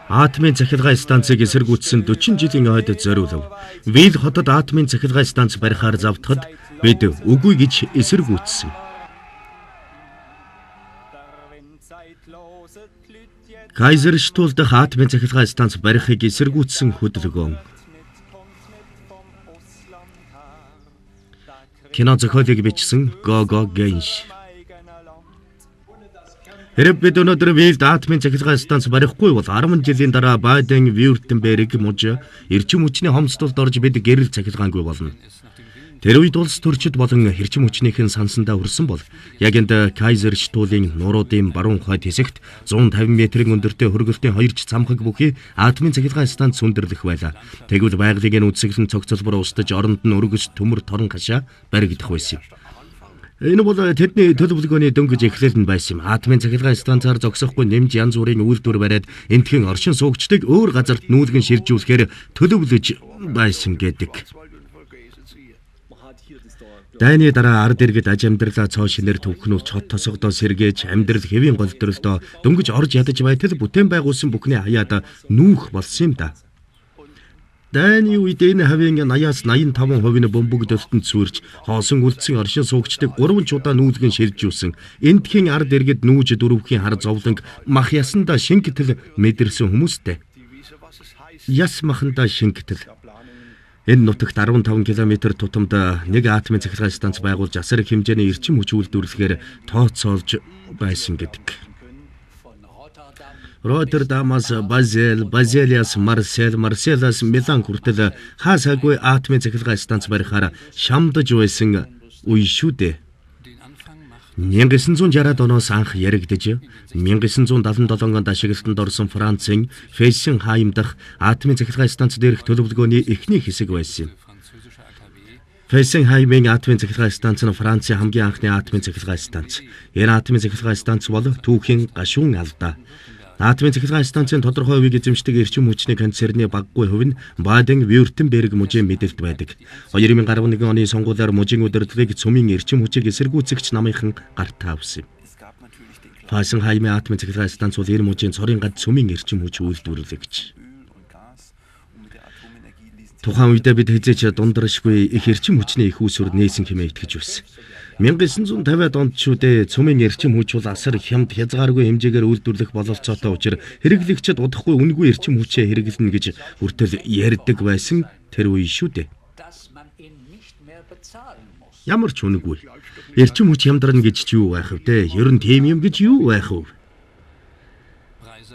Атомын захилгаан станцыг эсэргүүцсэн 40 жилийн хойд зориулв. Вил хотод атомын захилгаан станц барихаар завтахад бид үгүй гэж эсэргүүцсэн. Кайзерштулт дахь атомын захилгаан станц барихыг эсэргүүцсэн хөдөлгөөн. Кино зохиолыг бичсэн Гого Генш. Хэрэг бид өнөөдөр Вилд атомын захилгаан станц барихгүй бол 10 жилийн дараа Баден-Вюртемберг мужи эрчим хүчний хомсдолд орж бид гэрэл захилгаангүй болно. Тэр үед улс төрчид болон эрчим хүчнийхэн сансандаа хүрсэн бол яг энд Кайзерштулын нуруудын баруун хойд хэсэгт 150 метрийн өндөртэй хөргөлтийн 2 цамхаг бүхий атомын захилгаан станц сүндэрлэх байлаа. Тэгвэл байгалийн үсгэлэн цогцлбор устж оронд нь өргөж төмөр торон хашаа баригдах байсан юм. Энэ бол тэдний төлөвлөгөөний дөнгөж эхлэл нь байсан юм. Атомын захилгаан станцаар зогсохгүй нэмж янз бүрийн үйлдвэр бариад энтхийн оршин суугчдыг өөр газарт нүүлгэн шилжүүлэхээр төлөвлөж байсан гэдэг. Дайны дараа ард иргэд аж амьдралаа цоо шинээр төвхнүүлж хот тосгодоо сэргээж амьдрал хэвийн голдролдоо дөнгөж орж ядаж байтал бүтээн байгуулсан бүхний хаяад нүүх болсон юм да. Дайны үед энэ хавийн 80-85% нь бөмбөгдөлтөнд сүрж хоосон үлдсэн оршин суугчдыг 3 удаа нүүлгэн шилжүүлсэн. Энтхийн ард иргэд нүүж дөрөвхийн хар зовлонг мах ясандаа шингэтэл мэдэрсэн хүмүүстэй. Яс махандаа шингэтэл. Энэ нутагт 15 км тутамд нэг атомын захилгаан станц байгуулж асар их хэмжээний эрчим хүч үйлдвэрлэхээр тооцоолж байсан гэдэг. Роттердамаас Базел, Базелиас Марсель, Марселаас Милан хүртэл хаасаагүй атомын захилгаан станц барихаар шамдаж байсан үе шүү дээ. 1960-ад оноос анх яригдж 1977 онд ашиглалтанд орсон Францын Фейсенхайм дахь атомын захилгаан станц дээрх төлөвлөгөөний эхний хэсэг байсан юм. Фейсенхаймын атомын захилгаан станц нь Францын хамгийн анхны атомын захилгаан станц. Энэ атомын захилгаан станц бол түүхийн гашуун алдаа. Атомын захилгаан станцын тодорхой хувийг эзэмшдэг эрчим хүчний концерны баггүй хувь нь Баден-Вюртемберг мужийн мэдээлэлд байдаг. 2011 оны сонгуулиар мужийн удирдлагыг цөмийн эрчим хүчийг эсэргүүцэгч намынхан гартаа авсан. Фейсенхаймын атомын захилгаан станц бол энэ мужийн цорын гад цөмийн эрчим хүч үйлдвэрлэгч. Тухайн үедээ бид хэзээ ч дундаршгүй их эрчим хүчний их үүсвэр нээсэн хэмээн итгэж байсан. 1950-ад онд ч үдээ цөмийн эрчим хүч бол асар хямд хязгааргүй хэмжээгээр үйлдвэрлэх бололцоотой учраас хэрэглэгчид удахгүй үнэгүй эрчим хүчээ хэрэглэнэ гэж хүртэл ярьдаг байсан тэр үе шүү дээ. Ямар ч үнэгүй. Эрчим хүч хямдарна гэж ч юу байх вэ? Ер нь тийм юм гэж юу байх вэ?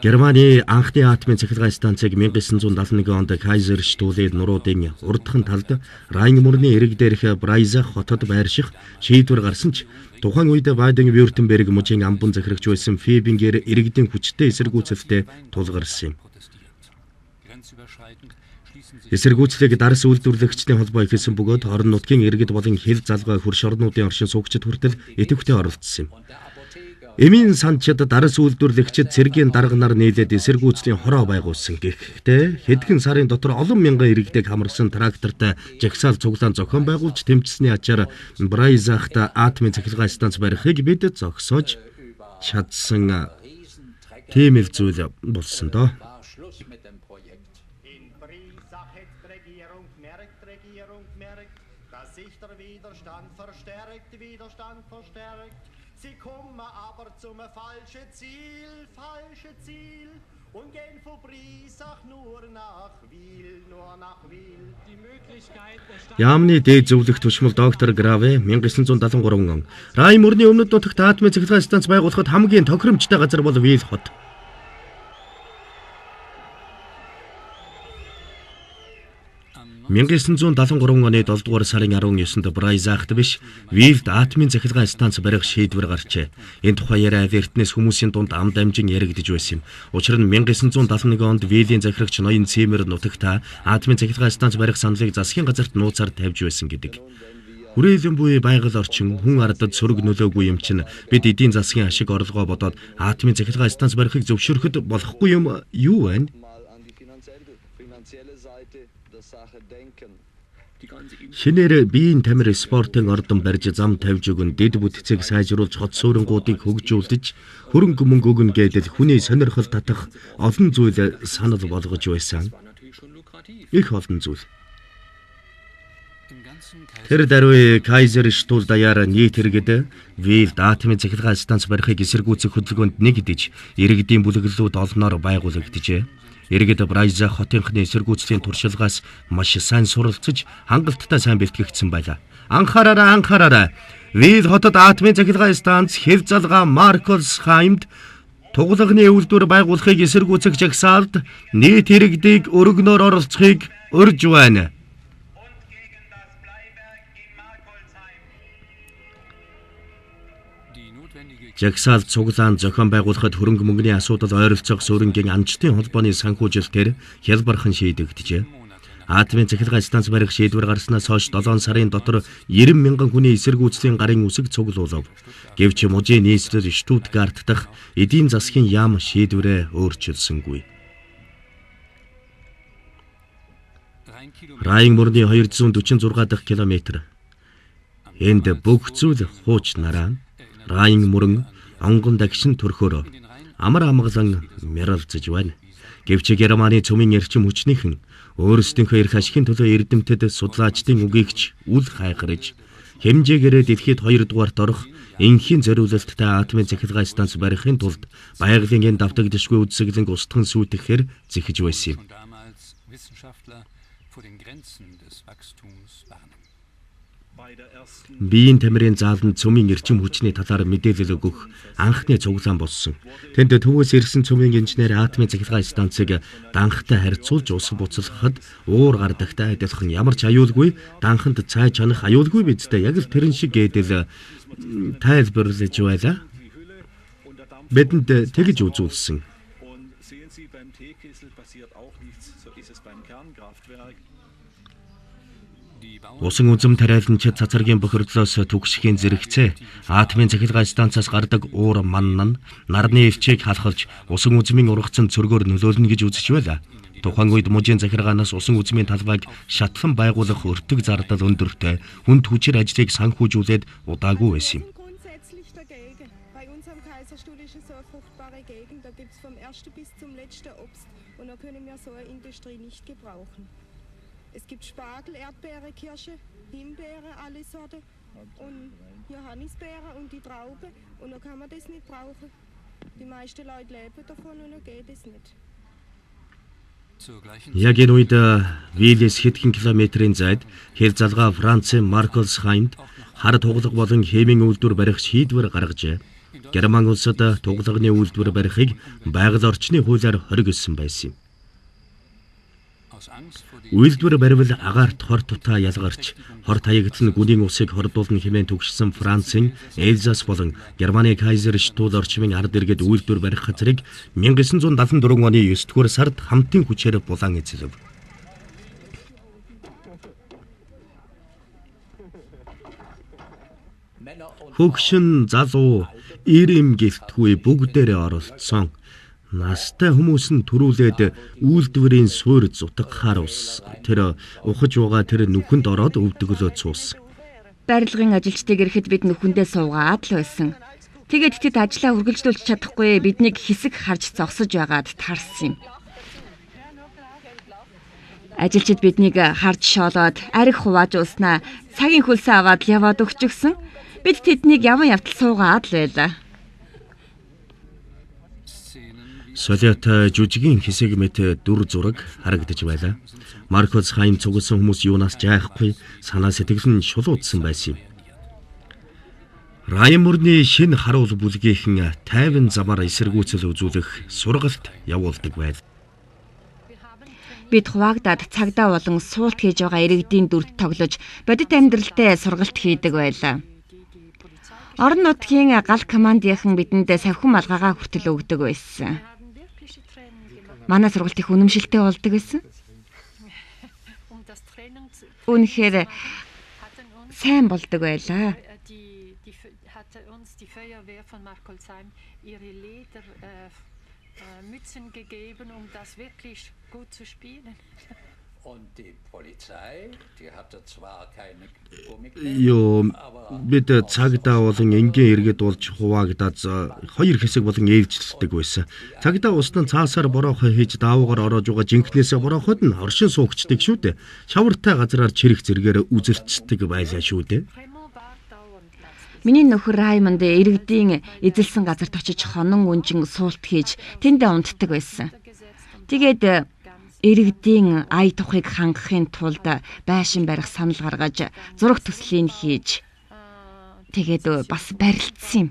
Германы анхны атомын захилгаан станцыг 1971 онд Кайзерштулын нуруудын урдхан талд Райн мөрний эрэг дээрх Брайзах хотод байрших шийдвэр гарсан ч тухайн үед Баден-Вюртемберг мужийн амбан захирагч байсан Фебингер иргэдийн хүчтэй эсэргүүцэлтэй тулгарсан юм. Эсэргүүцлийг дарс үйлдвэрлэгчдийн холбоо ихэлсэн бөгөөд орон нутгийн иргэд болон хил залгай хөрш орнуудын оршин суугчид хүртэл идэвхтэй оролцсон юм. Эмийн санчид дарс үйлдвэрлэгчид цэргийн дарганаар нийлээд эсэргүүцлийн хороо байгуулсан. Гэхдээ хэдхэн сарын дотор олон мянган иргэдэг хамарсан трактортай жагсаал цуглаан зохион байгуулж тэмцсэний ачаар Брайзахт атомын захилгаан станц барихыг бид зогсоож чадсан. Тийм л зүйл болсон доо. Sie kommen aber zum falschen Ziel und gehen von Breisach nur nach Wil. Яамны дээд зөвлөх түшмэл доктор Граве 1973 он Райн мөрний өмнөд нутагт атомын захилгаан станц байгуулахад хамгийн тохиромжтой газар бол Вил хот. 1973 оны 7 дугаар сарын 19-нд Брайзахт биш Вилд атомын захилгаан станц барих шийдвэр гарчээ. Энэ тухай яриа Эрдэнэс хүмүүсийн дунд ам дамжин яригдж байсан юм. Учир нь 1971 онд Вилийн захирагч Ноён Цимер нутагта атомын захилгаан станц барих саналыг засгийн газарт нууцаар тавьж байсан гэдэг. Хүрээлэн буй байгаль орчин хүн ардад сөрөг нөлөөгүй юм чинь бид эдийн засгийн ашиг орлогоо бодоод атомын захилгаан станц барихыг зөвшөөрөхөд болохгүй юм юу вэ? Шинээр биеийн тамир спортын ордон барьж зам тавьж өгөн дэд бүтцийг сайжруулж хот суурангуудыг хөгжүүлж хөрөнгө мөнгө өгнө гэдэл хүний сонирхол татах олон зүйл санал болгож байсан. Их олон зүйл. Тэр даруй Кайзер Штул даяар нийт иргэд Вилд атомын цахилгаан станц барихыг эсэргүүцэх хөдөлгөөнд нэгдэж иргэдийн бүлэглэлүүд олноор байгуулагджээ. Иргэд Брайза хотынхны эсэргүүцлийн туршилгаас маш сайн суралцж хангалттай сайн бэлтгэгдсэн байлаа. Анхаараарай. Вилд хотод атомын цахилгаан станц хэв залгаа Марколсхаймд туглагны үйлдвэр байгуулахыг эсэргүүцэх жагсаалд нийт иргэдийг өргөнөөр оролцохыг урьж байна. Жагсаал цуглаан зохион байгуулахад хөрөнгө мөнгөний асуудал ойролцоох суурингийн анчтын холбооны санхүүжилтээр хялбархан шийдэгджээ. Атомын цахилгаан станц барих шийдвэр гарснаас хойш 7 сарын дотор 90 мянган хүний эсэргүүцлийн гарын үсэг цуглуулав. Гэвч мужийн нийслэл Штутгарт дахь эдийн засгийн яам шийдвэрээ өөрчилсөнгүй. Райн мөрний 246 дахь километр. Энд бүх зүйл хууч нараа. Райн мөрөн онгон дагшин төрхөөр амар амгалан мяралцж байна. Гэвч Германы цөмийн эрчим хүчнийхэн өөрсдийнхөө эрх ашигын төлөө эрдэмтэд судлаачдын үгийгч үл хайхарж хэмжээгээрээ дэлхийд 2 дугаарт орох энхийн зориулалттай атомын цахилгаан станц барихын тулд байгалийн энэ давтагдшгүй үдсэглэнг устган сүйтгэхээр зэхэж байсан юм. Биеийн тамирын зааланд цөмийн эрчим хүчний талаар мэдээлэл өгөх анхны цуглаан болсон. Тэнд төвөөс ирсэн цөмийн инженер атомын цахилгаан станцыг данхтай харьцуулж ус буцалгахад уур гардагтай адилхан ямар ч аюулгүй, данханд цай чанах аюулгүй бидтэй яг л тэрэн шиг гэдэл тайлбарлаж байлаа. Бидэнд тэгж үзүүлсэн. Усан үзэм тариаланчид цацаргийн бохирдлоос түгшхийн зэрэгцээ атомын цахилгаан станцаас гардаг уур манна нь нарны элчийг халахлж усан үзмийн ургацсан цөргөөр нөлөөлнө гэж үзэж байлаа. Тухайн үед мужийн захиргаанаас усан үзмийн талбайг шатлан байгуулах өртөг зардал өндөртэй хүнд хүчээр ажлыг санхүүжүүлээд удаагүй байсан юм. Es gibt Spargel, Erdbeere, Kirsche, Himbeere, alle Sorte und Johannisbeere und die Traube und dann kann man das nicht brauchen. Die meisten Leute leben davon und dann geht es nicht. Яг энэ үед Виллис хэдхэн километрийн зайд хэр залгаа Францын Марколсхаймд хар туглаг болон хэмийн үйлдвэр барих шийдвэр гаргажээ. Герман улсад туглагны үйлдвэр барихыг байгаль орчны хуулиар хоригдсон байсан юм. Үйлдвэр баривал агаарт хор тутаа ялгарч хор таягдсан гүний усыг хордуулна хэмээн түгшсэн Францын Эльзас болон Германы Кайзер Штул орчмын ард иргэд үйлдвэр барих газрыг 1974 оны 9-р сард хамтын хүчээр булан эзлэв. Хөгшин залуу ирэм гэлтгүй бүгдээрээ оролцсон. Настай хүмүүс нь төрүүлээд үйлдвэрийн суурь зутгахаар ус. Тэр ухаж байгаа тэр нүхэнд ороод өвдөглөө цуусан. Барилгын ажилчдыг ирэхэд бид нүхэндээ суугаад л байсан. Тэгээд тэд ажлаа үргэлжлүүлж чадахгүй биднийг хэсэг харж зогсож байгаад таарсан юм. Ажилчид биднийг харж шоолоод арх хувааж ууснаа цагийн хөлсөө аваад яваад өгчихсөн. Бид тэднийг яван явтал суугаад л байлаа. Солиот жүжигийн хэсэг мэт дүр зураг харагдаж байлаа. Марколсхайм цугласан хүмүүс юунаас жайхгүй санаа сэтгэл нь шулуудсан байсан юм. Райн мөрний шинэ харуул бүлгийнхэн тайван замаар эсэргүүцэл үзүүлэх сургалт явуулдаг байл. Бид хуваагдаад цагдаа болон суулт хийж байгаа иргэдийн дүрд тоглож бодит амьдралтай сургалт хийдэг байлаа. Орон нутгийн гал командийнхан бидэнд савхин малгайгаа хүртэл өгдөг байсан. Манай сургалт их үнэмшилтэй болдог байсан. Үнэхээр сайн болдог байлаа. Юу бид цагдаа болон энгийн иргэд болж хуваагдаад хоёр хэсэг болон ээлжилдэг байсан. Цагдаа устан цаасаар бороохоо хийж даавуугаар ороод байгаа жинкнээсээ борооход нь оршин суугчдаг шүү дээ. Шавартай газраар чирэг зэргээр үзэлцдэг байлаа шүү дээ. Миний нөхөр Раймонд иргэдийн эзэлсэн газарт очиж хонон үнжин суулт хийж тэндээ унтдаг байсан. Тэгээд иргэдийн ая тухыг хангахын тулд байшин барих санал гаргаж зураг төслийн хийж тэгээд бас барилдсан юм.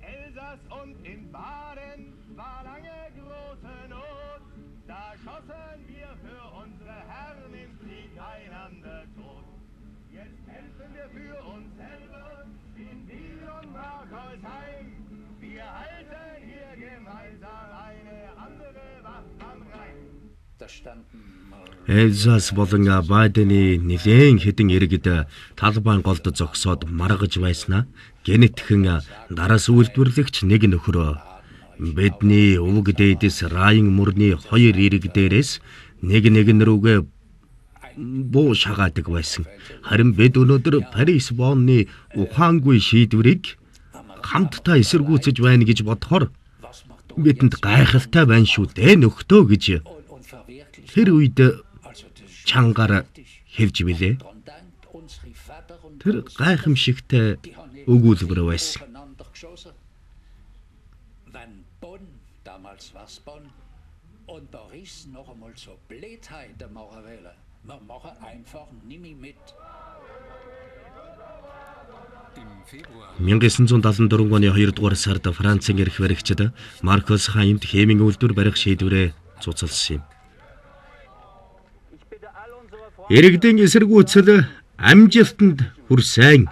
Elsass und in Baden war lange große Not. Da schossen wir für unsere Herren im Krieg einander tot. Jetzt helfen wir für uns selber in Wiel und Markholzheim. Wir halten hier gemeinsam eine andere Wacht am Rhein. Эльзас болон Байдены нэлээд хэдэн иргэд Талбайн голд зогсоод маргаж байснаа генетхэн дараас үйлдвэрлэгч нэг нөхрөө бидний өвөг дээдэс Райн мөрний хоёр ирэг дээрээс нэг рүүгээ буу шагаадаг байсан. Харин бид өнөөдөр Парис Бонны ухаангүй шийдвэрийг хамтдаа эсэргүүцэж байна гэж бодохоор бидэнд гайхалтай байна шүү дээ нөхдөө гэж тэр үед чангаар хэлж билээ. Тэр гайхамшигтай өгүүлбэр байсан. Und Paris noch einmal zur Blödheit der Mauerwähler. Man mache einfach nimmi mit. 1974 оны 2 дугаар сард Францын эрх баригчид Маркус Хаймд хэмийн үйлдвэр барих шийдвэрээ цуцалсан юм. Иргэдийн эсэргүүцэл амжилтанд хүрсэн.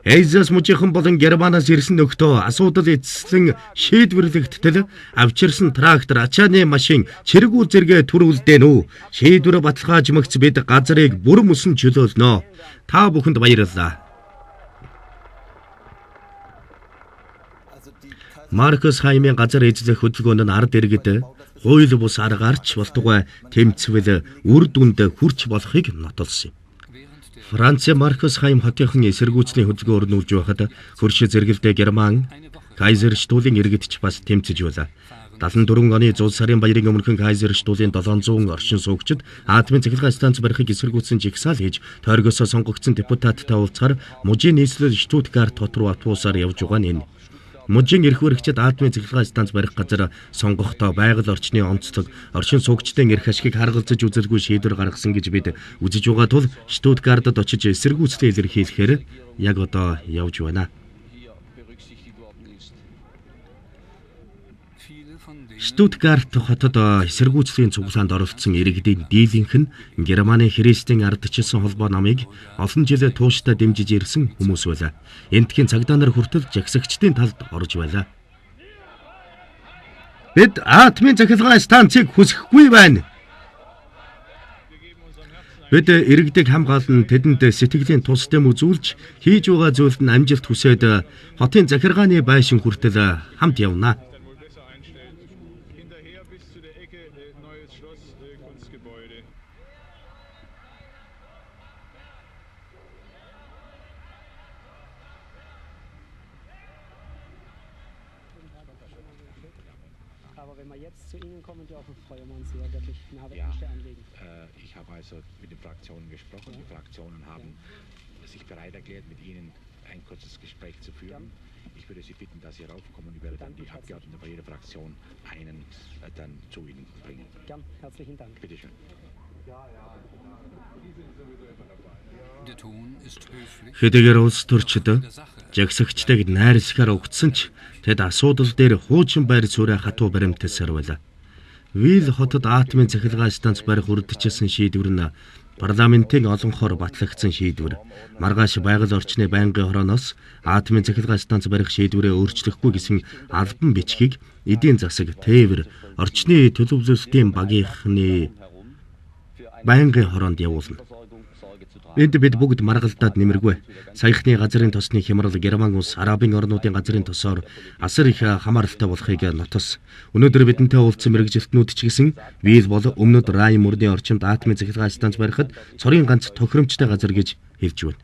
Эльзас мужийнхан болон Германаас ирсэн нөхдөө асуудал эзэслэн шийдвэрлэгдтэл авчирсан трактор, ачааны машин, чиргүү зэрэг төрүүлдэн үү. Шийдвэр баталгаажмагц бид газрыг бүр мөсөн чөлөөлнө. Та бүхэнд баярлалаа. Маркус Хаймын газар эзлэх хөдөлгөөнд нь ард иргэд хууль бус аргаарч болтугай тэмцвэл үр дүнд хүрч болохыг нотолсон юм. Франц Маркус Хайм хотынхан эсэргүүцлийн хөдөлгөөн өрнүүлж байхад хөрш зэрэгэлдээ Герман Кайзерштуулийн иргэдч бас тэмцэж байлаа. 74 оны 100 сарын баярын өмнөхөн Кайзерштуулийн 700 оршин суугчид атомын цахилгаан станц барихыг эсэргүүцсэн жигсаал хийж тойргосоо сонгогдсон депутаттай уулзахаар мужийн нийслэл Штутгарт хот руу автобусаар явж байгаа нь энэ. Мужийн эрх баригчид атомын цахилгаан станц барих газар сонгохдоо байгаль орчны онцлог, оршин суугчдын эрх ашигыг харгалзаж үзэлгүй шийдвэр гаргасан гэж бид үзэж байгаа тул Штутгартад очиж эсэргүүцлээ илэрхийлэхээр яг одоо явж байна. Штутгарт хотод эсэргүүцлийн цуглаанд оролцсон иргэдийн дийлэнх нь Германы христийн ардчилсан холбоо намыг олон жил тууштай дэмжиж ирсэн хүмүүс байлаа. Энтхийн цагдаа нар хүртэл жагсагчдын талд орж байлаа. Бид атомын цахилгаан станцыг хүсэхгүй байна. Бид иргэдийг хамгаалан тэдэнд сэтгэлийн тус дэм үзүүлж хийж байгаа зүйлд нь амжилт хүсээд хотын захиргааны байшин хүртэл хамт явна. Ich habe also mit den Fraktionen gesprochen. Die Fraktionen haben sich bereit erklärt, mit Ihnen ein kurzes Gespräch zu führen. Ich würde Sie bitten, dass Sie raufkommen. Ich werde dann die Abgeordneten bei jeder Fraktion einen dann zu Ihnen bringen. Gern, herzlichen Dank. Bitte schön. Хэдийгээр улс төрчид жагсагчдыг найрсахаар угтсан ч тэд асуудал дээр хуучин байр суурь хатуу баримттай сарвала. Вил хотод атомын цахилгаан станц барих үрдчихсэн шийдвэр нь парламентын олонхоор батлагдсан шийдвэр. Маргааш байгаль орчны байнгын хорооноос атомын цахилгаан станц барих шийдвэрээ өөрчлөхгүй гэсэн албан бичгийг эдийн засаг тээвэр орчны төлөвлөлтийн багийнхны байнгын хороонд явуулна. Энд бид бүгд маргалтаад нэмэргүй. Саяхны газрын тосны хямрал Герман улс Арабын орнуудын газрын тосоор асар их хамааралтай болохыг нотос. Өнөөдөр бидэнтэй уулзсан мэрэгжилтнүүд ч гэсэн Вил бол өмнөд Райн мөрний орчимд атомын цахилгаан станц барихад цорын ганц тохиромжтой газар гэж хэлж байна.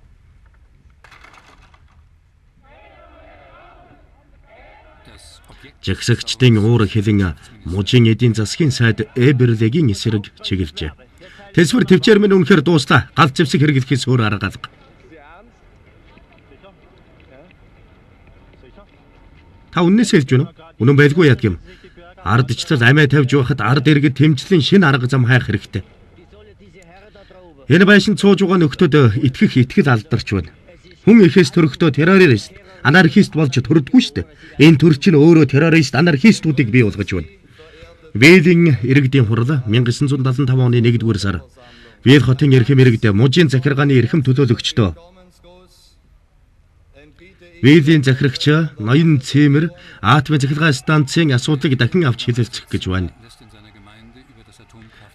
Жагсагчдын уур хэлэн мужийн эдийн засгийн сайд Эберлегийн эсрэг чиглэжээ. Тэсвэр төвчээр минь үнэхээр дуустаа. Галт зэвсэг хэрэглэхээс өөр арга алга. Та үннээс хэлж байна уу? Үнэн байлгүй яд гэм. Ардчлал амиа тавьж байхад ард иргэд тэмцлийн шинэ арга зам хайх хэрэгтэй. Энэ байшин цууж байгаа нөхдөд итгэл алдарч байна. Хүн ихээс төрөхдөө террорист, анархист болж төрдөггүй шүү дээ. Энэ төр чинь өөрөө террорист, анархистуудыг бий болгож байна. Вилийн иргэдийн хурал 1975 оны 1-р сар Вил хотын эрхэм иргэд мужийн захиргааны эрхэм төлөөлөгчдөө Вилийн захирагч Ноён Цэмэр атомын цахилгаан станцын асуудлыг дахин авч хэлэлцэх гэж байна.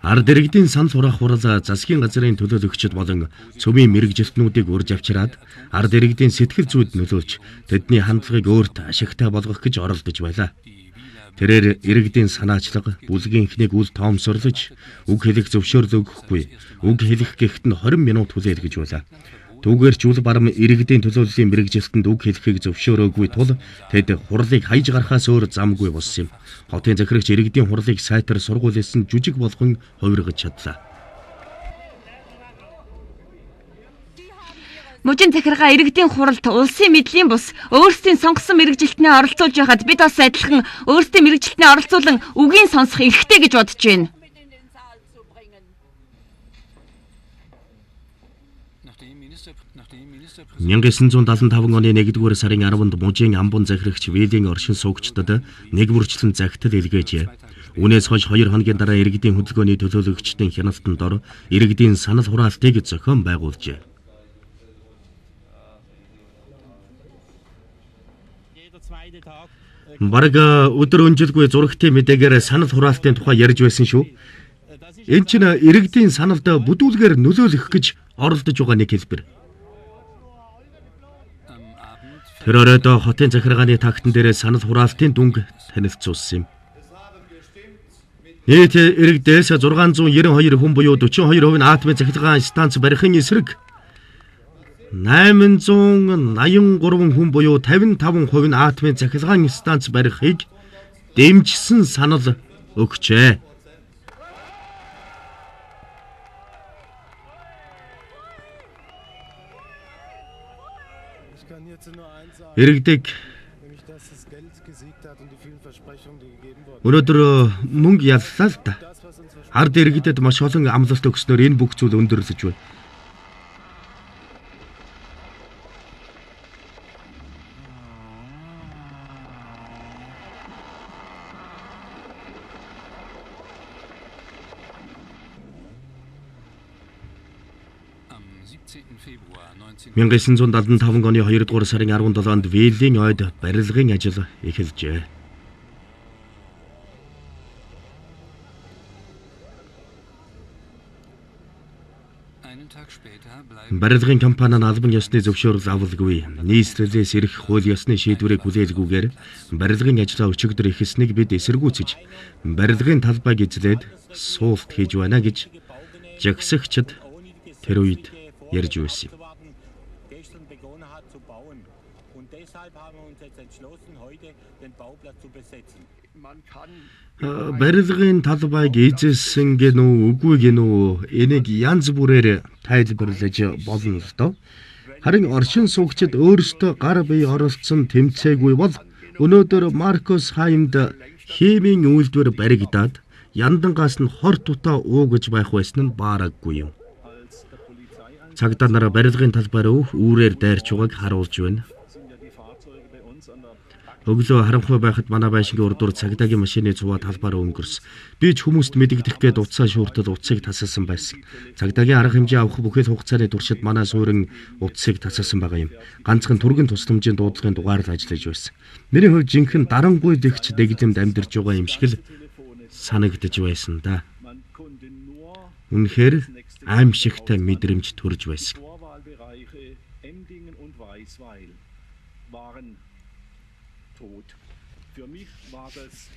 Ард иргэдийн санал хураах хурал засгийн газрын төлөөлөгчд болон цөмийн мэрэгжилтнүүдийг урьж авчираад ард иргэдийн сэтгэл зүйд нөлөөлж тэдний хандлагыг өөрт ашигтай болгох гэж оролдож байлаа. Тэрээр иргэдийн санаачлага бүлгийнхнийг үл тоомсорлож үг хэлэх зөвшөөрөл өгөхгүй. Үг хэлэх гэхэд нь 20 минут хүлээл гэж байлаа. Түүгээр ч үл барам иргэдийн төлөөллийн мэрэгжилтэнд үг хэлэхийг зөвшөөрөөгүй тул тэд хурлыг хайж гарахаас өөр замгүй болсон юм. Хотын захирагч иргэдийн хурлыг сайтар сургуулиэс нь жүжиг болгон хувиргаж чадлаа. Мужийн захиргаа иргэдийн хуралд улсын мэдлийн бус өөрсдийн сонгосон мэрэгжилтнээ оролцуулж байхад бид бас адилхан өөрсдийн мэрэгжилтнээ оролцуулан үгийн сонсох эрхтэй гэж бодож байна. 1975 оны 1-р сарын 10-нд мужийн амбон захирагч Вилийн оршин суугчдад нэг бүрчлэн загтал илгээжээ. Үүнээс хойш 2 хоногийн дараа иргэдийн хөдөлгөөний төлөөлөгчдийн хяналтанд ор иргэдийн санал хураалтыг зохион байгуулжээ. Бараг өдөр өнжилгүй зурагтын мэдээгээр санал хураалтын тухай ярьж байсан шүү. Энэ чинь иргэдийн саналд бүдүүлгээр нөлөөлөх гэж оролдож байгаа нэг хэлбэр. Тэр оройд хотын захиргааны тактан дээр санал хураалтын дүнг танилцуулсан юм. Нийт иргэдээс 692 хүн буюу 42% нь атомын цахилгаан станц барихын эсрэг 883 хүн буюу 55% нь атомын цахилгаан станц барихыг дэмжсэн санал өгчээ. Иргэдэг өнөөдөр мөнгө яллаа л да. Ард иргэдэд маш олон амлалт өгснөөр энэ бүх зүйл өндөрлөж байна. Мянга 1975 оны 2-р сарын 17-нд Вилийн ойд барилгын ажил эхэлжээ. Барилгын компани нь албан ёсны зөвшөөрөл авалгүй. Нийслэлээс ирэх хууль ёсны шийдвэрийг хүлээлгүйгээр барилгын ажлаа өчигдөр эхэлснийг бид эсэргүүцэж барилгын талбайг эзлээд суулт хийж байна гэж жагсагчид тэр үед ярьж байсан юм. Барилгын талбайг эзэлсэн гэнүү үгүй гэнүү энийг янз бүрээр тайлбарлаж болно л доо. Харин оршин суугчид өөрсдөө гар бие оролцсон тэмцээгүй бол өнөөдөр Маркус Хаймд химийн үйлдвэр баригдаад яндангаас нь хор тутаа уугаж байх байсан нь баараггүй юм. Цагдаа нараа барилгын талбай руу үүрээр дайрч байгааг харуулж байна. Өглөө харанхуй байхад манай байшингийн урдуур цагдаагийн машины цуваа талбаараа өнгөрс. Би ч хүмүүст мэдэгдэх гээд уцаа шүүртэл уцыг тасалсан байсан. Цагдаагийн арга хэмжээ авах бүхэл хугацааны туршид манай суурин уцыг тасалсан байгаа юм. Ганцхан түргэн тусламжийн дуудлагын дугаар л ажиллаж байсан. Миний хувьд жинхэнэ дарангуй дэгч дэглэмд амьдарч байгаа юм шиг л санагдаж байсан да. Үнэхээр аимшигтай мэдрэмж төрж байсан. Vorwahlbereiche Emmendingen und Weißweil waren tot. Für mich war das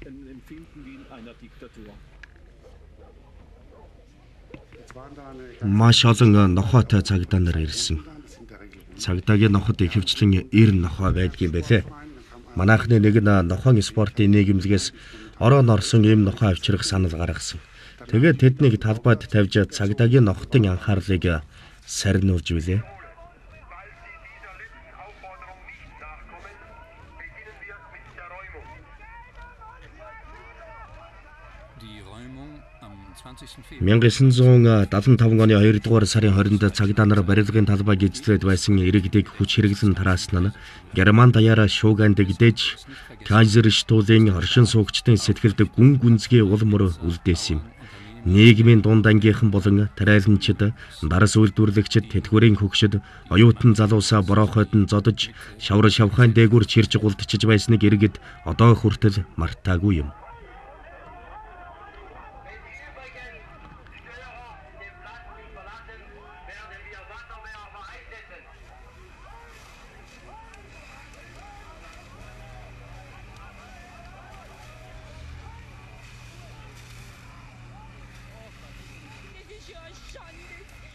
ein Empfinden wie in einer Diktatur. Маш олон нохойтой цагдаа нар ирсэн. Цагдаагийн ноход ихэвчлэн 90 нохой байдгийн байлээ. Манайхны нэг нь нохойн спортын нийгэмлэгээс орон орсон ийм нохой авчрах санал гаргасан. Тэгээд тэднийг талбайд тавьж цагдаагийн нохтын анхаарлыг сарниулж билээ. Die Räumung am 20. Februar 1975 оны 2 дугаар сарын 20-нд цагдаа нар барилгын талбай гизлээд байсан иргэдийг хүч хэрэглэн тараасан нь Герман даяараа шууган дэгдэж Кайзерштутын оршин суугчдын сэтгэлд гүн гүнзгий улмөр үлдээсэн юм. Нийгмийн дунд ангийнхан болон тариаланчид, дарс үйлдвэрлэгчид, тэтгэврийн хөгшид, оюутан залуусаа бороохойд нь зодож, шавар шавхайн дээгүр чирч гултчиж байсныг иргэд одоо хүртэл мартаагүй юм.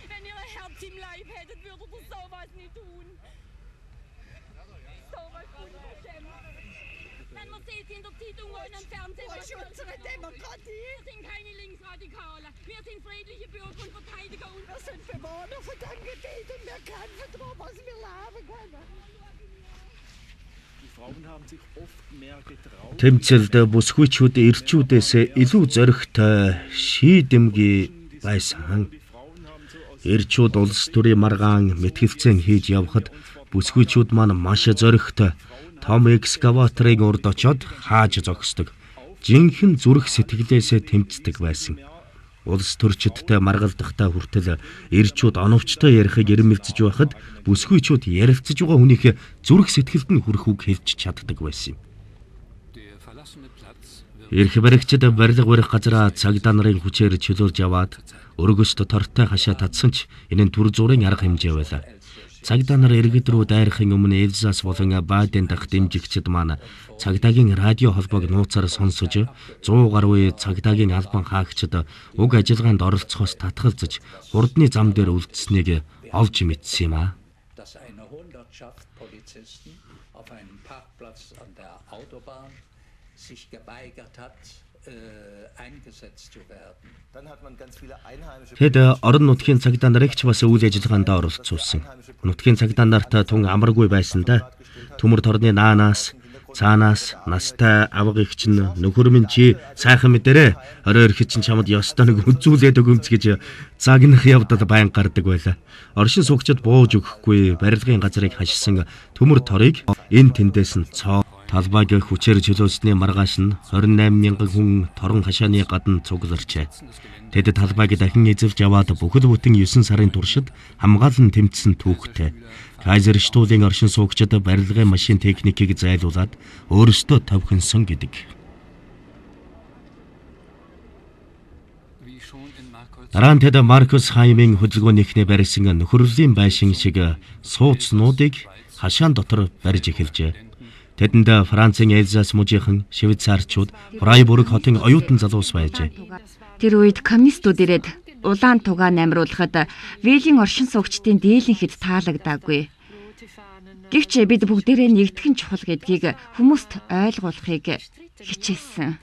Wenn ihr ein Herz im Leib hättet, würdet ihr sowas nicht tun. Sowas unverschämt. Wenn man sieht in der Zeitung und im Fernsehen, was unsere Demokratie. Wir sind keine Linksradikale. Wir sind friedliche Bürger und Verteidiger und wir sind Bewohner von dem Gebiet und wir kämpfen darum, was wir leben können. Die Frauen haben sich oft mehr getraut. Тэмцэлд бүсгүйчүүд эрчүүдээс илүү зоригтой шийдэмгий байсан. Эрчүүд улс төрийн маргаан мэтгэлцэн хийж явхад бүсгүйчүүд маань маш зоригтой том экскаваторын урд очоод хааж зогсдог. Жинхэнэ зүрх сэтгэлээсээ тэмцдэг байсан. Улс төрчидтэй маргалдахдаа хүртэл эрчүүд оновчтой ярихыг эрмэлзэж байхад бүсгүйчүүд ярилцаж байгаа хүнийхээ зүрх сэтгэлд нь хүрэх үг хэлж чаддаг байсан юм. Ирэх баригчид барилга барих газараа цагдаа нарын хүчээр чөлөөлж яваад өргөст тортой хашаа татсан ч энэ нь төр зургийн арга хэмжээ байлаа. Цагдаа нар иргэд рүү дайрахын өмнө Эльзас болон Баден дахь дэмжигчид маань цагдаагийн радио холбоог нууцаар сонсож 100 гаруй цагдаагийн албан хаагчид уг ажиллагаанд оролцохоос татгалзаж хурдны зам дээр үлдсэнийг олж мэдсэн юм аа. Dass eine Hundertschaft Polizisten auf einem Parkplatz an der Autobahn sich geweigert hat, eingesetzt zu werden. Тэд орон нутгийн цагдаа нарыг ч бас үйл ажиллагаанд оролцуулсан. Нутгийн цагдаа нарт тун амаргүй байсандаа төмөр торны наанаас, цаанаас настай авга их чинь нөхөр минь чи сайхан мэдэрэ. Орой ирэхэд чинь чамд ёстой нэг үзүүлээд өгөмц гэж загнах явдал байн гардаг байлаа. Оршин суугчид бууж өгөхгүй барилгын газрыг хашсан төмөр торыг энэ тэндээс нь цоо талбайг хүчээр чөлөөсний маргааш нь 28,000 хүн торон хашааны гадна цугларчээ. Тэд талбайг дахин эзэлж аваад бүхэл бүтэн 9 сарын туршид хамгаалан тэмцсэн түүхтэй. Кайзерштутын оршин суугчид барилгын машин техникийг зайлуулад өөрсдөө тавхинсан гэдэг. Дараа нь тэд Маркус Хаймын хөдөлгөөнийхний барьсан нөхөрлөлийн байшин шиг сууцнуудыг хашаан дотор барьж эхэлжээ. Тэдэнд Францын Эльзас мужийнхан Швейцарчууд Фрайбург хотын оюутан залуус байжээ. Тэр үед коммунистууд ирээд улаан тугаа намруулахад Вилийн оршин суугчдын дийлэнхэд таалагдаагүй. Гэвч бид бүгдээрээ нэгтгэн чухал гэдгийг хүмүүст ойлгуулахыг хичээсэн.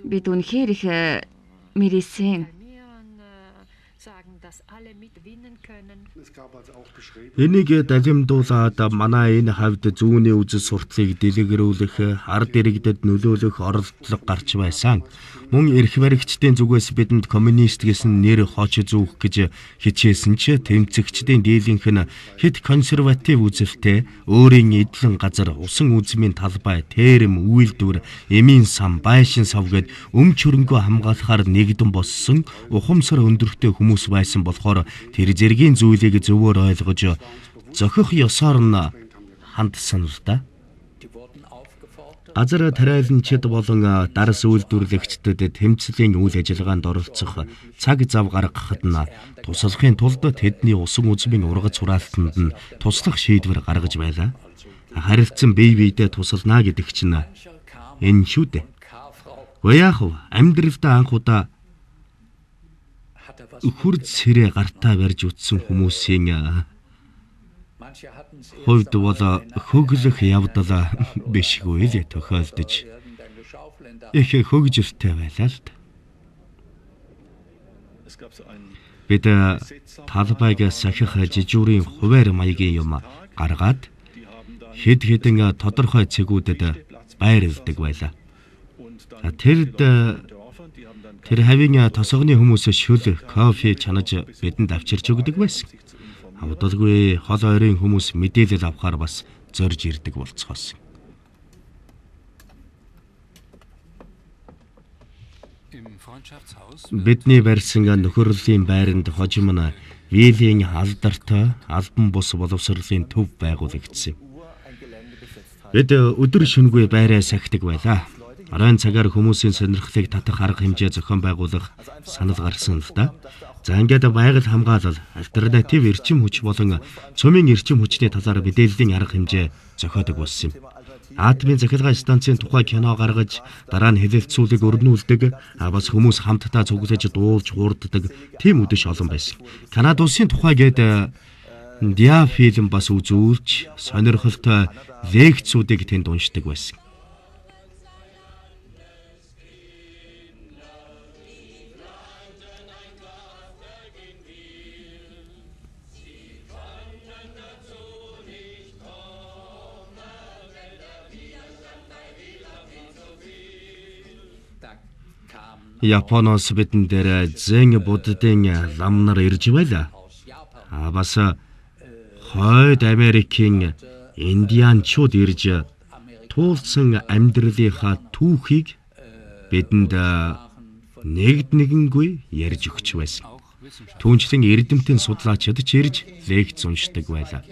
Бид үнэхээр их мэрийсэн. Энийг далимдуулаад манай энэ хавьд зүүнний үзэл сурталыг дэлгэрүүлэх, ард иргэдэд нөлөөлөх оролдлого гарч байсан. Мөн эрх баригчдын зүгээс бидэнд коммунист гэсэн нэр хооч зүүх гэж хичээсэн ч тэмцэгчдийн дийлэнх нь хэд консерватив үзэлтэй өөрийн эдлэн газар усан үзмийн талбай, тэрэм, үйлдвэр, эмийн сан, байшин сав гээд өмч хөрөнгөө хамгаалахаар нэгдэн боссон ухамсар өндөртэй хүмүүс байсан болохоор тэр зэргийн зүйлийг зөвөр ойлгож зохих ёсоор нь хандсан л да. Газар тариаланчид болон дарс үйлдвэрлэгчдэд тэмцлийн үйл ажиллагаанд оролцох цаг зав гаргахад нь туслахын тулд тэдний усан үзмийн ургац хураалтанд нь туслах шийдвэр гаргаж байлаа. Харилцан бие биедээ тусалнаа гэдэг чинь энэ шүү дээ. Яах вэ? Амьдралдаа анх удаа хурд сэрээ гартаа барьж үтсэн хүмүүсийн хувьд бол хөглөх явдал бишгүй л тохиолдож их хөгжөлтэй байлаа л. Бид талбайг сахих жижүүрийн хуваар маягийн юм гаргаад хэд хэдэн тодорхой цэгүүдэд байрлдаг байлаа. Тэр хавийн тосгоны хүмүүс шүл кофе чанаж бидэнд авчирч өгдөг байсан. Удалгүй хол ойрын хүмүүс мэдээлэл авахаар бас зорж ирдэг болцгоос. Бидний барьсан нөхөрлөлийн байранд хожим нь вилийн алдартай албан бус боловсролын төв байгуулагдсан. Бид өдөр шөнөгүй байраа сахидаг байлаа. Оройн цагаар хүмүүсийн сонирхлыг татах арга хэмжээ зохион байгуулах санал гарсан л да. За ингээд байгаль хамгаалал, альтернатив эрчим хүч болон цөмийн эрчим хүчний талаар мэдээллийн арга хэмжээ зохиодог болсон юм. Атомын захиргааны станцын тухай кино гаргаж, дараа нь хэлэлцүүлэг өрнүүлдэг, бас хүмүүс хамтдаа цуглаж дуулж хуурддаг тийм үдэш олон байсан. Канада улсын тухай гээд диафильм бас үзүүлж, сонирхолтой лекцүүдийг тэнд уншдаг байсан. Японоос бидэн дээр зэн буддын лам нар ирж байлаа. Бас хойд Америкийн индианчууд ирж туулсан амьдралынхаа түүхийг бидэнд нэгднэгэнгүй ярьж өгч байсан. Түүнчлэн эрдэмтэн судлаачид ч ирж лекц уншдаг байлаа.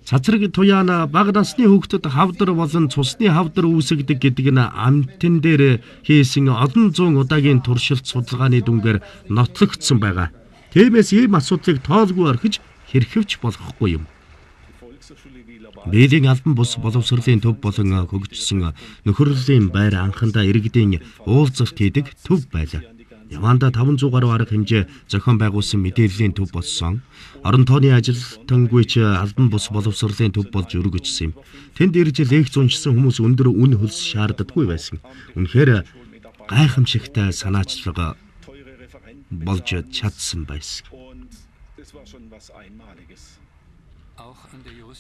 Цацраг туяана бага насны хүүхдүүд хавдар болон цусны хавдар үүсгдэг гэдэг нь амтэн дээр хийсэн олон зуун удаагийн туршилт судалгааны дүнгээр нотлогдсон байгаа. Тиймээс ийм асуудлыг тоолгүй орхиж хэрхэвч болохгүй юм. Биеийн албан бус боловсролын төв болон хөгжсөн нөхөрлөлийн байр анхандаа иргэдийн уулзалт хийдэг төв байлаа. Яванда 500 гаруй арга хэмжээ зохион байгуулсан мэдээллийн төв болсон. Орон тооны ажилтнагүйч албан бус боловсролын төв болж өргөжсөн юм. Тэнд ирж лекц уншсан хүмүүс өндөр үн хөлс шаарддаггүй байсан. Үнэхээр гайхамшигтай санаачлага болж чадсан байсан.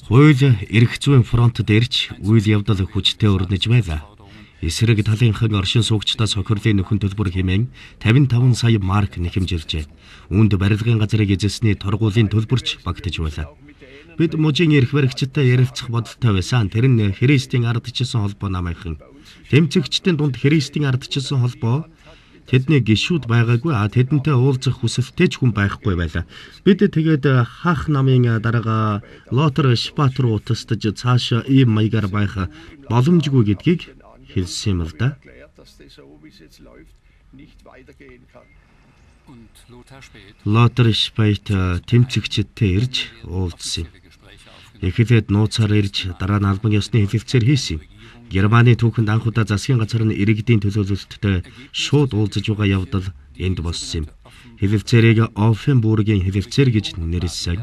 Хууль эрх зүйн фронтод ирж үйл явдал хүчтэй өрнөж байлаа. Эсрэг талынхан оршин суугчдаас хохирлын нөхөн төлбөр хэмээн 55 сая марк нэхэмжилжээ. Үүнд барилгын газрыг эзэсний торгуулийн төлбөрч багтаж байлаа. Бид мужийн эрх баригчтай ярилцах бодолтой байсан. Тэр нь Христийн ардчилсан холбоо намынхан. Тэмцэгчдийн дунд Христийн ардчилсан холбоо тэдний гишүүд байгаагүй. Тэдэнтэй уулзах хүсэлтэй ч хүн байхгүй байлаа. Бид тэгээд хаах намын дарга Лотер Шпат руу тустаж цааш ийм маягаар байх боломжгүй гэдгийг хэлсэн юм л да. Лотер Шпат тэмцэгчдтэй ирж уулзсан. Эхлээд нууцаар ирж дараа нь албан ёсны хэлэлцээр хийсэн. Германы түүхэнд анх удаа засгийн газар нь иргэдийн төлөөлөлтөд шууд уулзаж байгаа явдал энд болсон юм. Хэлэлцээрийг Offenburg-ийн хэлэлцээр гэж нэрлэсэн.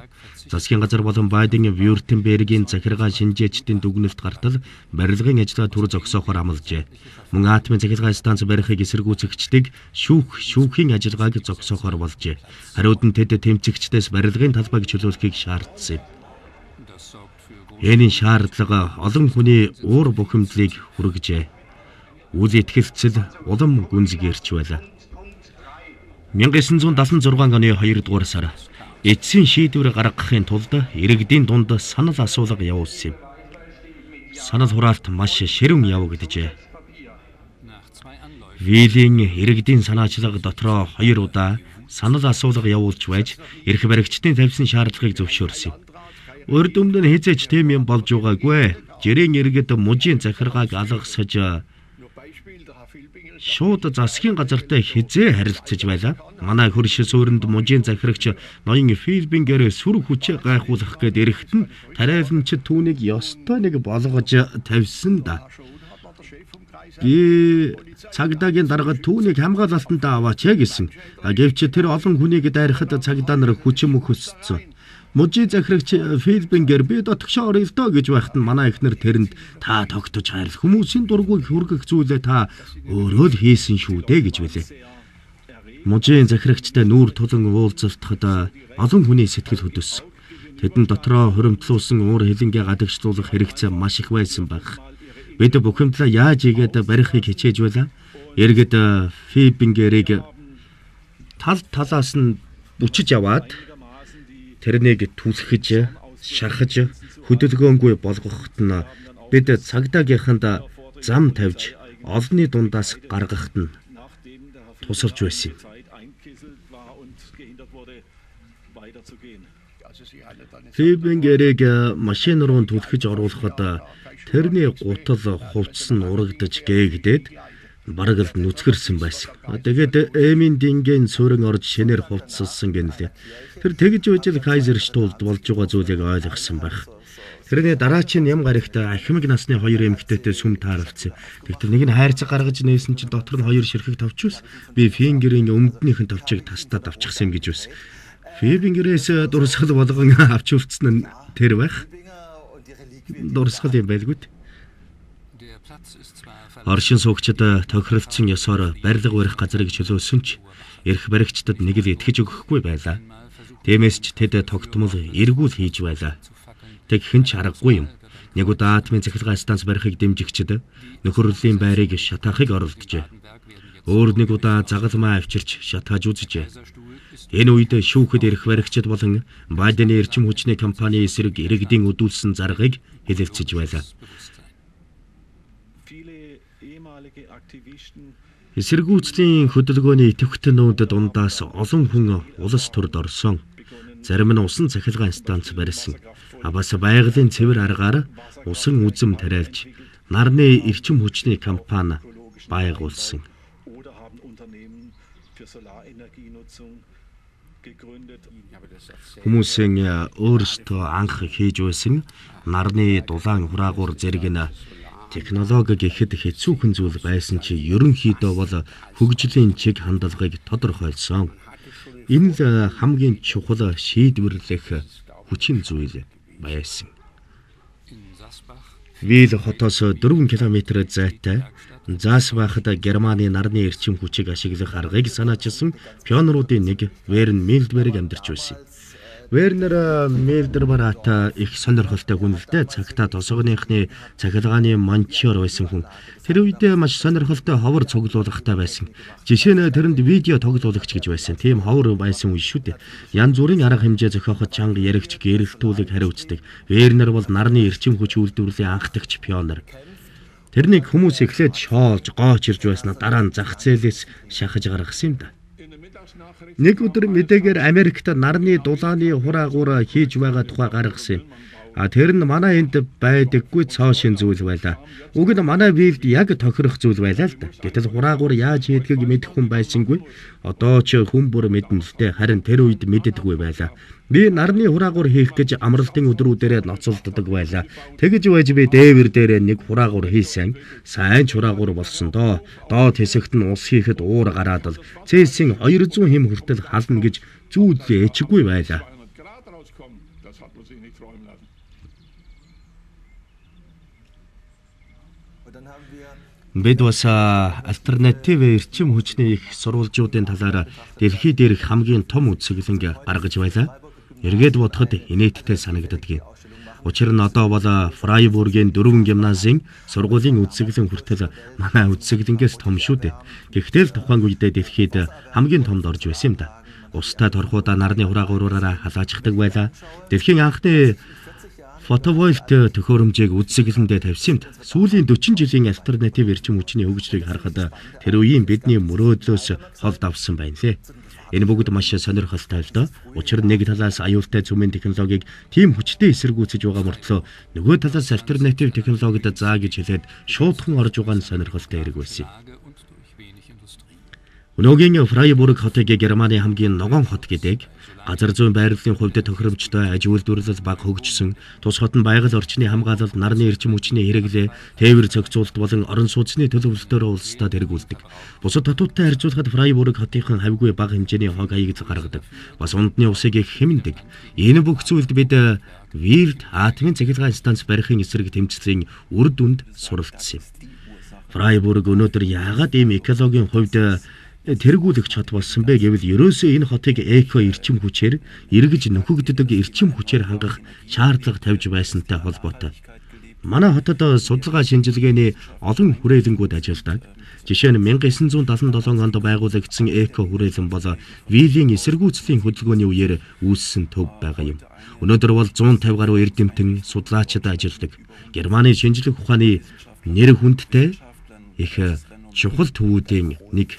Засгийн газар болон Баден-Вюртембергийн захиргааны шинжээчдийн дүгнэлт гартал барилгын ажлаа түр зогсоохоор амлажээ. Мөн атомын захиргааны станц барихыг эсэргүүцэгчдийг шүүхийн ажиллагааг зогсоохоор болжээ. Хариуд нь тэд тэмцэгчдээс барилгын талбайг чөлөөлөхийг шаардсан. Энийн шаардлага олон хүний уур бухимдлыг хүргэжээ. Үл итгэлцэл улам гүнзгийрч байлаа. 1976 оны 2 дугаар сар эцсийн шийдвэр гаргахын тулд иргэдийн дунд санал асуулга явуулсан юм. Санал хураалт маш ширүүн явагдажээ. Вилийн иргэдийн санаачлага дотроо 2 удаа санал асуулга явуулж байж эрх баригчдын тавьсан шаардлагыг зөвшөөрсөн. Урд өмнө нь хязгаарч тийм юм болж байгаагүй. Жирийн иргэд мужийн захиргааг алгасаж шууд засгийн газартай хизээ харилцаж байлаа. Манай хөрш суурьнд мужийн захирагч ноён Филбингер сүр хүчээ гайхуулах гээд эрэхт нь тариаланч түүнийг ёстой нэг болгож тавьсан да. Би цагдаагийн дарга түүнийг хамгаалалтанд аваач гэсэн. Гэвч тэр олон хүнийг дайрахад цагдаа нар хүч мөхөссөн. Мужийн захирагч Филбингер би дотгошоо орё л доо гэж байхад нь манай эхнэр тэрэнд та тогтож хайрл хүмүүсийн дургүйг хүргэх зүйлээ та өөрөө л хийсэн шүү дээ гэж билээ. Мужийн захирагчтай нүүр тулан уулзалтахад олон хүний сэтгэл хөдлөсөн. Тэдэн дотроо хуримтлуулсан уур хилэнгээ гадагшлуулах хэрэгцээ маш их байсан баг. Бид бүхэмдлээ яаж игээд барихыг хичээж байлаа. Иргэд Филбингерийг талаас нь бүчиж яваад тэрнийг түлхэж, шахаж, хөдөлгөөнгүй болгоход нь бид цагдаагийнханд зам тавьж олонний дундаас гаргахад нь тусарч байсан. Филбингерийг машин руу түлхэж оруулахад тэрний гутал хувцсан урагдаж гээгдээд бараг л нүцгэрсэн байсан. Тэгээд Эмийн дингийн сүрэн орж шинээр хувцсан гэнэлээ. Тэр тэгж үжил Кайзерштулд болж байгаа зүйлийг ойлгосон байх. Тэрний дараач нь ям гарагтай ахимаг насны хоёр эмэгтэйтэй сүм тааралцсан. Тэгтэл нэг нь хайрцаг гаргаж нээсэн чинь дотор нь хоёр ширхэг товчус. Би Фингерийн өмнөднийхэн товчийг тастаад авчихсан юм гэж үс. Филбингерээс дурсгал болгон авч үлдсэн нь тэр байх. Дурсгал юм байлгүй. Оршин суугчид тохиролцсон ёсоор барилга барих газрыг чөлөөсөн ч эрх баригчдад нэг л итгэж өгөхгүй байлаа. Тиймээс ч тэд тогтмол эргүүл хийж байлаа. Тэг хэн ч аргагүй юм. Нэг удаа атомын цахилгаан станц барихыг дэмжигчд нөхөрлөлийн байрыг шатаахыг оролджээ. Өөр нэг удаа загалмаа авчирч шатааж үзжээ. Энэ үед шүүхэд эрх баригчид болон Байдены эрчим хүчний компани эсрэг иргэдийн өдүүлсэн заргыг хэлэлцэж байлаа. Эсэргүүцлийн хөдөлгөөний идэвхтэнүүд дундаас олон хүн улс төрд орсон. Зарим нь усан цахилгаан станц барьсан. Бас байгалийн цэвэр аргаар усан үзэм тариалж нарны эрчим хүчний компани байгуулсан. Хүмүүсийн өөрсдөө анх хийж байсан нарны дулаан хураагуур зэрэг нь технологи гэхэд хэцүүхэн зүйл байсан чи ерөнхийдөө бол хөгжлийн чиг хандлагыг тодорхойлсон. Энэ л хамгийн чухал шийдвэрлэх хүчин зүйл байсан. Вил хотоос 4 км зайтай Засбахад Германы нарны эрчим хүчийг ашиглах аргыг санаачилсан пионеруудын нэг Верн Милдберг амьдарч байсан. Вернер Милдберг их сонирхолтой хүн л дээ. Цагтаа тосгоныхны цахилгааны мончор байсан хүн. Тэр үедээ маш сонирхолтой ховор цуглуулгатай байсан. Жишээ нь тэрэнд видео тоглуулагч гэж байсан. Тийм ховор байсан үе шүү дээ. Янз бүрийн арга хэмжээ зохиоход чанга яригч гэрэлтүүлэг хариуцдаг. Вернер бол нарны эрчим хүч үйлдвэрлэлийн анхдагч пионер. Тэрнийг хүмүүс эхлээд шоолж, гоочирж байснаа дараа нь зах зээлээс шахаж гаргасан юм да. Нэг өдөр мэдээгээр Америкт нарны дулааны хураагуур хийж байгаа тухай гаргасан юм. Тэр нь манай энд байдаггүй цоошин зүйл байлаа. Уг нь манай вивд яг тохирох зүйл байлаа л да. Гэтэл хураагуур яаж хийдгийг мэдэх хүн байсангүй. Одоо ч хүн бүр мэднэ л дээ. Харин тэр үед мэддэггүй байлаа. Би нарны хураагуур хийх гэж амралтын өдрүүдээр ноцолддог байлаа. Тэгэж байж би дээвэр дээр нэг хураагуур хийсэн. Сайн ч хураагуур болсон доо. Доод хэсэгт нь ус хийхэд уур гараад л цээсийн 200 хэм хүртэл хална гэж зүүдээ ичгүй байлаа. Бид бас альтернатив эрчим хүчний их сурвалжуудын талаар дэлхий дээрх хамгийн том үзэсгэлэнг гаргаж байлаа. Эргээд бодоход инээдтэй санагддаг юм. Учир нь одоо бол Фрайбургийн 4 гимназийн сургуулийн үзэсгэлэн хүртэл манай үзэсгэлэнгээс том шүү дээ. Гэхдээ л тухайн үедээ дэлхийд хамгийн томд орж байсан юм да. Устай торхуудаа нарны хураагуураараа халаачдаг байлаа. Дэлхийн анхны фотовольт төхөөрөмжийг үзэсгэлэндээ тавьсан юм. Сүүлийн 40 жилийн альтернатив эрчим хүчний хөгжлийг харахад тэр үеийн бидний мөрөөдлөөс холд авсан байна лээ. Энэ бүгд маш сонирхолтой л доо. Учир нь нэг талаас аюултай цөмийн технологиг тийм хүчтэй эсэргүүцэж байгаа мөртлөө нөгөө талаас альтернатив технологид заа гэж хэлээд шуудхан орж байгаа нь сонирхолтой хэрэг байсан юм. Өнөөгийн Фрайбург хотыг Германы хамгийн ногоон хот гэдэг газар зүйн байрлалын хувьд тохиромжтой аж үйлдвэрлэл бага хөгжсөн тус хот нь байгаль орчны хамгаалалт, нарны эрчим хүчний хэрэглээ, тээвэр зохицуулалт болон орон сууцны төлөвлөлтөөр улсдад хэрэгүүлдэг. Бусад хотуудтай харьцуулахад Фрайбург хотынхан хавьгүй бага хэмжээний хог хаяг гаргадаг. Бас ундны усыг их хэмндэг. Энэ бүх зүйлд бид Вилд атомын цахилгаан станц барихын эсрэг тэмцлийн үр дүнд суралцсан юм. Фрайбург өнөөдөр яагаад ийм экологийн хувьд тэргүүлэгч хот болсон бэ гэвэл ерөөсөө энэ хотыг эко эрчим хүчээр эргэж нөхөгддөг эрчим хүчээр хангах шаардлага тавьж байсантай холбоотой. Манай хотод судалгаа шинжилгээний олон хүрээлэнгүүд ажилладаг. Жишээ нь 1977 онд байгуулагдсан эко хүрээлэн бол Вилийн эсэргүүцлийн хөдөлгөөний үеэр үүссэн төв байгаа юм. Өнөөдөр бол 150 гаруй эрдэмтэн, судлаачид ажилладаг. Германы шинжлэх ухааны нэр хүндтэй их чухал төвүүдийн нэг.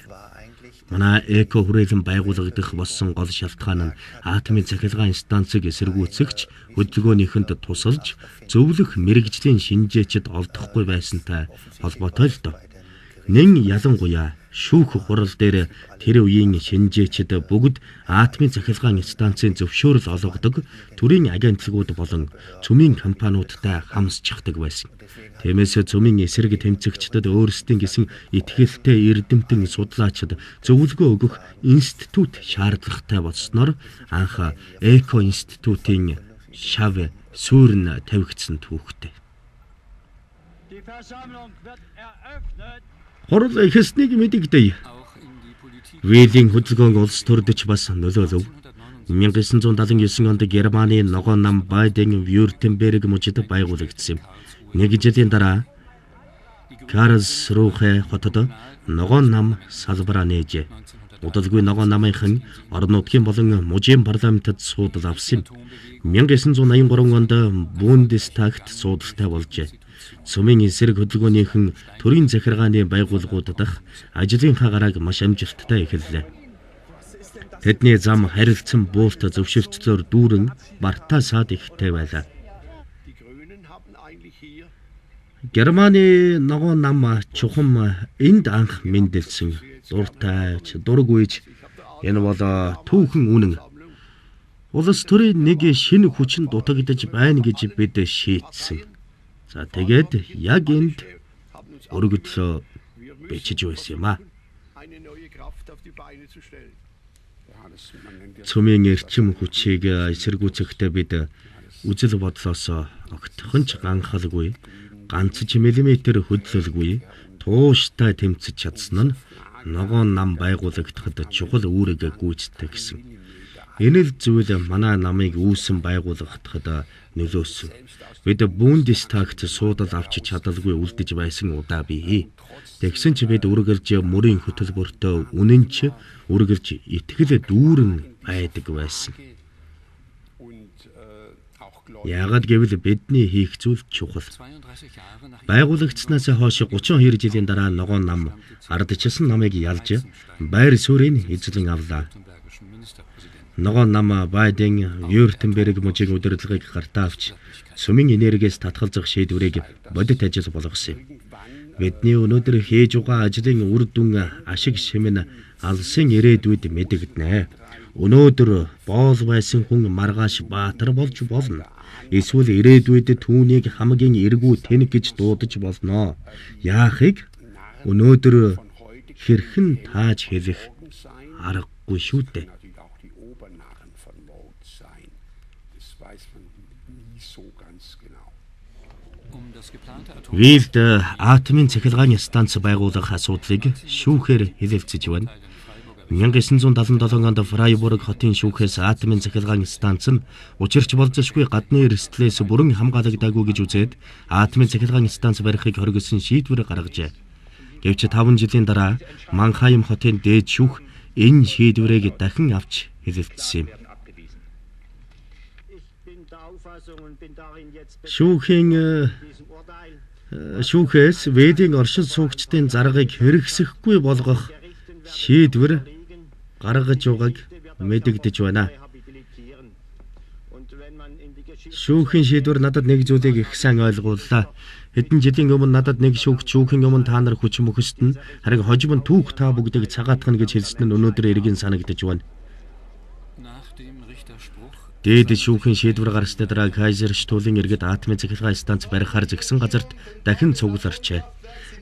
Манай эко хүрээлэн байгуулагдах болсон гол шалтгаан нь атомын цахилгаан станцыг эсэргүүцэгч хөдөлгөөнийхэнд тусалж зөвлөх мэрэгжлийн шинжээчд олдохгүй байсантай холбоотой л доо. Нэн ялангуяа шүүх хурал дээр тэр үеийн шинжээчд бүгд атомын цахилгаан станцын зөвшөөрөл олгодог төрийн агентлагууд болон цөмийн компаниудтай хамсчихдаг байсан. Тиймээс цөмийн эсрэг тэмцэгчдэд өөрсдийн гэсэн итгэлтэй эрдэмтэн судлаачид зөвлөгөө өгөх институт шаардлагатай болсноор анх эко институтын шав суурн тавигдсан түүхтэй. Хурал ихснийг мэдэгдэе. Вилийн хөдөлгөөн улс төрдөж бас нөлөөлөв. 1979 онд Германы ногоон нам Баден-Вюртемберг мужид байгуулагдсан юм. Нэг жилийн дараа Карлсрухе хотод ногоон нам салбараа нээжээ. Удалгүй ногоон намынхан орон нутгийн болон мужийн парламентд суудал авсан юм. 1983 онд Бундестагт суудалтай болжээ. Цөмийн эсрэг хөдөлгөөнийхэн төрийн захиргааны байгууллагууд дах ажлын хагарааг маш амжилттай эхэллээ. Тэдний зам харилцан буулт зөвшөлтөөр дүүрэн бартаасаад ихтэй байлаа. Германы ногоон нам чухам энд анх мэндэлсэн дуртайч, дургүйч энэ бол түүхэн үнэн. Улс төрийн нэг шинэ хүчин дутагдж байна гэж бид шийдсэн. За тэгээд яг энд өргөдлөө бичиж байсан юм аа. Цөмийн эрчим хүчийг эсэргүүцэхдээ бид үзэл бодлоос огтхон ч ганхалгүй, ганц ч миллиметр хөдлөлгүй, тууштай тэмцэж чадсан нь ногоон нам байгуулагдахад чухал үүрэг гүйцэтгэв гэсэн. Энэ л зүйл манай намыг үүсэн байгуулагдахад нөлөөсөн. Бид Бундестагт суудал авчиж чадалгүй үлдэж байсан удаа бий. Тэгсэн ч бид үргэлж мөрийн хөтөлбөртөө үнэнч үргэлж итгэл дүүрэн байдаг байсан. Яагаад гэвэл бидний хийх зүйл чухал. Байгуулагдсанаас хойш 32 жилийн дараа ногоон нам ардчилсан намыг ялж байр суурийг эзлэн авлаа. Ногоон нам Баден-Вюртемберг мужийн удирдлагыг гартаа авч цөмийн энергиэс татгалзах шийдвэрийг бодит ажил болгосон юм. Бидний өнөөдөр хийж байгаа ажлын үр дүн ашиг шимэн алсын ирээдүйд мэдэгдэнэ. Өнөөдөр боол байсан хүн маргааш баатар болж болно. Эсвэл ирээдүйд түүнийг хамгийн эргүү тэнэг гэж дуудаж болно. Яахыг өнөөдөр хэрхэн тааж хэлэх аргагүй шүү дээ. Вилд атомын цахилгааны станц байгуулах асуудлыг шүүхээр хэлэлцэж байна. 1977 онд Фрайбург хотын шүүхээс атомын цахилгааны станц нь учирч болзошгүй гадны эрсдлээс бүрэн хамгаалагдаагүй гэж үзээд атомын цахилгааны станц барихыг хоригдсон шийдвэр гаргажээ. Гэвч 5 жилийн дараа Манхайм хотын дээд шүүх энэ шийдвэрийг дахин авч хэлэлцсэн юм. Шүүхээс Вилийн оршин суугчдын заргыг хэрэгсэхгүй болгох шийдвэр гаргаж байгааг мэдэгдэж байна. Шүүхийн шийдвэр надад нэг зүйлийг их сайн ойлгууллаа. Хэдэн жилийн өмнө надад нэг шүүхийн өмнө та нар хүч мөхөстөн харин хожим нь түүх та бүгдийг цагаатгах гэж хэлсэн нь өнөөдөр эргэн санагдаж байна. Дээд шүүхийн шийдвэр гарсны дараа Кайзерштулын иргэд атомын цахилгаан станц барихаар зэгсэн газарт дахин цугларчээ.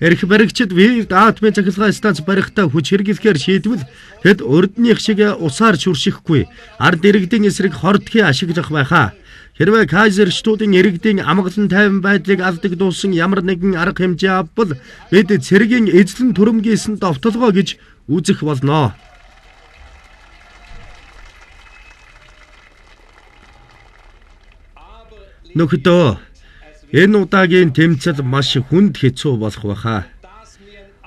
Эрх баригчид Вивд атомын цахилгаан станц барихтаа хүч хэрэглэхээр шийдвэл тэд урдных шиг усаар шүршихгүй ард иргэдийн эсрэг хордхи ашиглах байхаа. Хэрвээ Кайзерштулын иргэдийн амгалан тайван байдлыг алдагдуулсан ямар нэгэн арга хэмжээ авбал бид цэргийн эзлэн түрэмгийсэн довтолгоо гэж үзэх болно. Нөхөдөө энэ удаагийн тэмцэл маш хүнд хэцүү болох байхаа.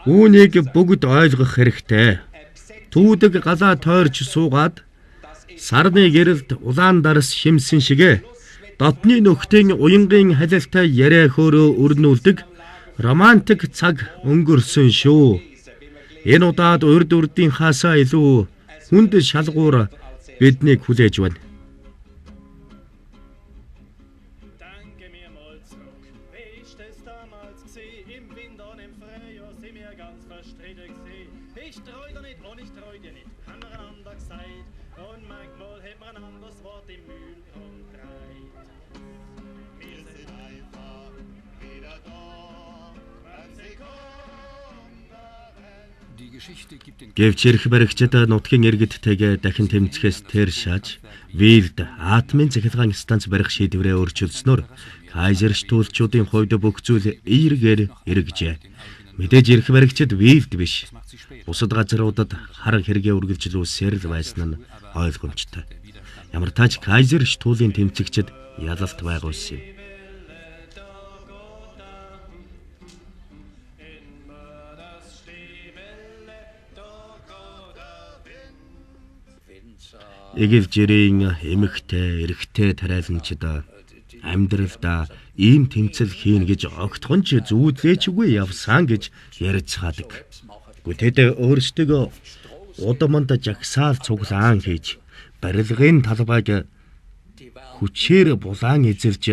Үүнийг бүгд ойлгох хэрэгтэй. Түүдэг галаа тойрч суугаад сарны гэрэлд улаан дарс шимсэн шигэ дотны нөхдийн уянгын халилтай яриа хөөрөө өрнүүлдэг романтик цаг өнгөрсөн шүү. Энэ удаад урд урдын хаасаа илүү хүнд шалгуур биднийг хүлээж байна. Гэвч эрх баригчид нутгийн иргэдтэйгээ дахин тэмцэхээс тэр шааж Вивд атомын цахилгаан станц барих шийдвэрээ өөрчилснөөр Кайзерштулчуудын хувьд бүх зүйл эергээр эргэжээ. Мэдээж эрх баригчид Вивд биш. Бусад газруудад хар хэрэгээ үргэлжлүүлсээр л байсан нь ойлгомжтой. Ямар тач Кайзерштулын тэмцэгчид ялалт байгуулсан юм. Эгэл жирийн эмэгтэй, эрэгтэй тариаланчид амьдралдаа ийм тэмцэл хийн гэж огтхон ч зүүдлээчгүй явсан гэж ярьцгаадаг. Гэвч тэд өөрсдөө удамд жагсаал цуглаан хийж барилгын талбайг хүчээр булаан эзэлж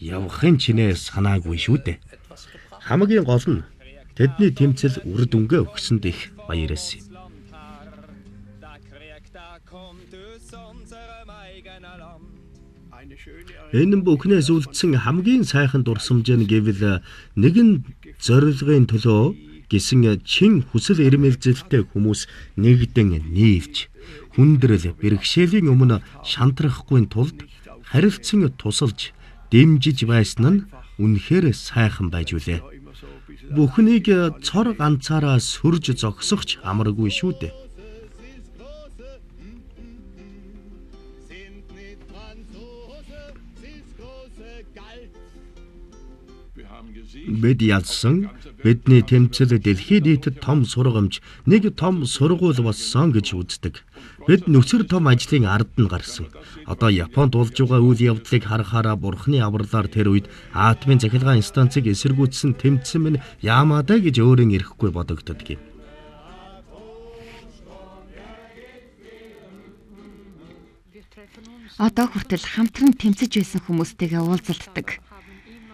явахын чинээ санаагүй шүү дээ. Хамгийн гол нь тэдний тэмцэл үр дүнгээ өгсөнд их баярлсан юм. Энэ бүхнээс үлдсэн хамгийн сайхан дурсамж нь гэвэл нэгэн зорилгын төлөө гэсэн чин хүсэл эрмэлзэлтэй хүмүүс нэгдэн нийлж хүндрэл бэрхшээлийн өмнө шантрахгүй тулд харилцан тусалж дэмжиж байсан нь үнэхээр сайхан байж үлээ. Бүхнийг цор ганцаараа сүрж зогсохч амаргүй шүү дээ. Бид ялсан бидний тэмцэл дэлхийн нийтэд том сургамж нэг том сургууль болсон гэж үздэг. Бид нөхцөр том ажлын ард нь гарсан. Одоо Японд болж байгаа үйл явдлыг харахаараа бурхны авралаар тэр үед атомын цахилгаан станцыг эсэргүүцсэн тэмцэн минь яамаатай гэж өөрийн ирэхгүй бодогддог юм. Одоо хүртэл хамтран тэмцэж байсан хүмүүстэйгээ уулзалддаг.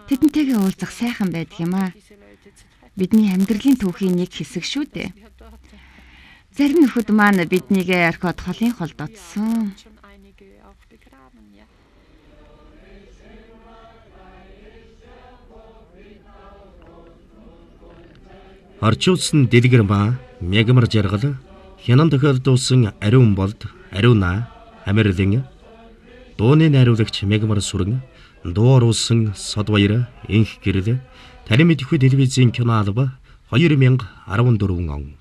Тэдэнтэйгээ уулзах сайхан байдаг юм аа. Бидний амьдралын түүхийн нэг хэсэг шүү дээ. Зарим нөхөд маань биднийг орхиод холын холд отсон. Орчуулсан дэлгэр ба мягмар жаргал хянан тохиолдуулсан ариун болд ариуна Амерлин дууны найруулагч мягмар сүрэн дуу оруулсан сод баяр инх гэрэл Тарим идэвхүй телевизийн кино алба 2014 он.